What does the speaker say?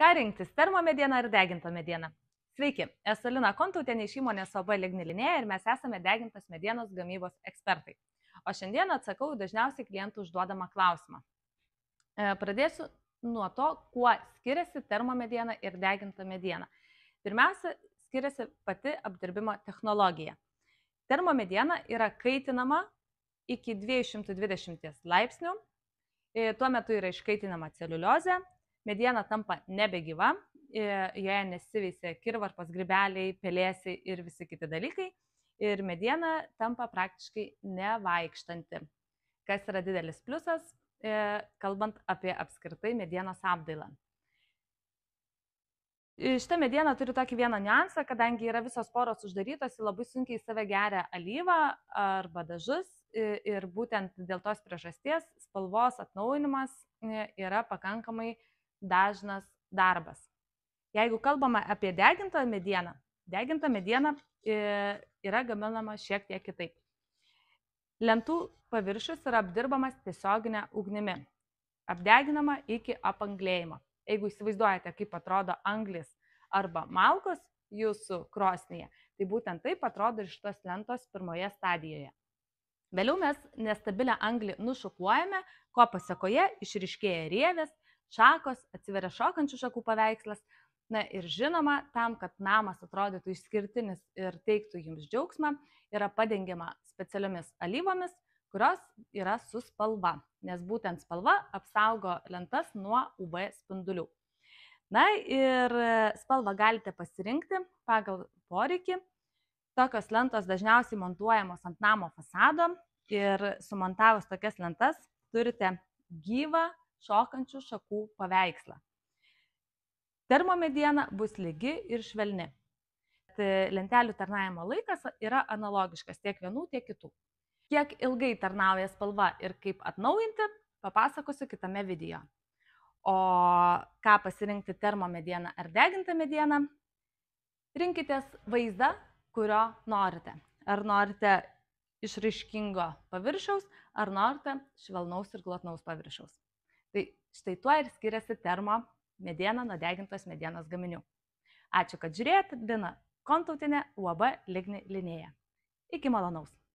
Ką rinktis - termomedieną ar degintą medieną? Sveiki, esu Lina Kontautienė iš įmonės OB Ligni Linėja ir mes esame degintos medienos gamybos ekspertai. O šiandien atsakau dažniausiai klientų užduodamą klausimą. Pradėsiu nuo to, kuo skiriasi termomediena ir deginta mediena. Pirmiausia, skiriasi pati apdirbimo technologija. Termomediena yra kaitinama iki 220 laipsnių, tuo metu yra iškaitinama celiuliozė, mediena tampa nebegyva, joje nesiveisia kirvarpos, grybeliai, pelėsiai ir visi kiti dalykai, ir mediena tampa praktiškai nevaikštanti, kas yra didelis pliusas, kalbant apie apskritai medienos apdailą. Šita mediena turi tokį vieną niuansą, kadangi yra visos poros uždarytos, labai sunkiai į save geria alyvą arba dažus ir būtent dėl tos priežasties spalvos atnaujinimas yra pakankamai dažnas darbas. Jeigu kalbame apie degintą mediena yra gaminama šiek tiek kitaip. Lentų paviršius yra apdirbamas tiesioginė ugnimi, apdeginama iki apanglėjimo. Jeigu įsivaizduojate, kaip atrodo anglis arba malkos jūsų krosnyje, tai būtent taip atrodo ir šitos lentos pirmoje stadijoje. Vėliau mes nestabilę anglį nušukuojame, ko pasekoje išryškėja rievės, šakos, atsiveria šokančių šakų paveikslas. Na ir žinoma, tam, kad namas atrodytų išskirtinis ir teiktų jums džiaugsmą, yra padengiama specialiomis alyvomis, kurios yra su spalva, nes būtent spalva apsaugo lentas nuo UV spindulių. Na ir spalvą galite pasirinkti pagal poreikį. Tokios lentos dažniausiai montuojamos ant namo fasado ir sumontavus tokias lentas turite gyvą šokančių šakų paveikslą. Termomediena bus lygi ir švelni. Lentelių tarnavimo laikas yra analogiškas tiek vienų, tiek kitų. Kiek ilgai tarnauja spalva ir kaip atnaujinti, papasakosiu kitame video. O ką pasirinkti termomedieną ar degintą medieną, rinkitės vaizdą, kurio norite. Ar norite išraiškingo paviršiaus, ar norite švelnaus ir glotnaus paviršiaus. Tai štai tuo ir skiriasi termomediena nuo degintos medienos gaminių. Ačiū, kad žiūrėjote. Lina Kontautienė, UAB Ligni Linėja. Iki malonaus.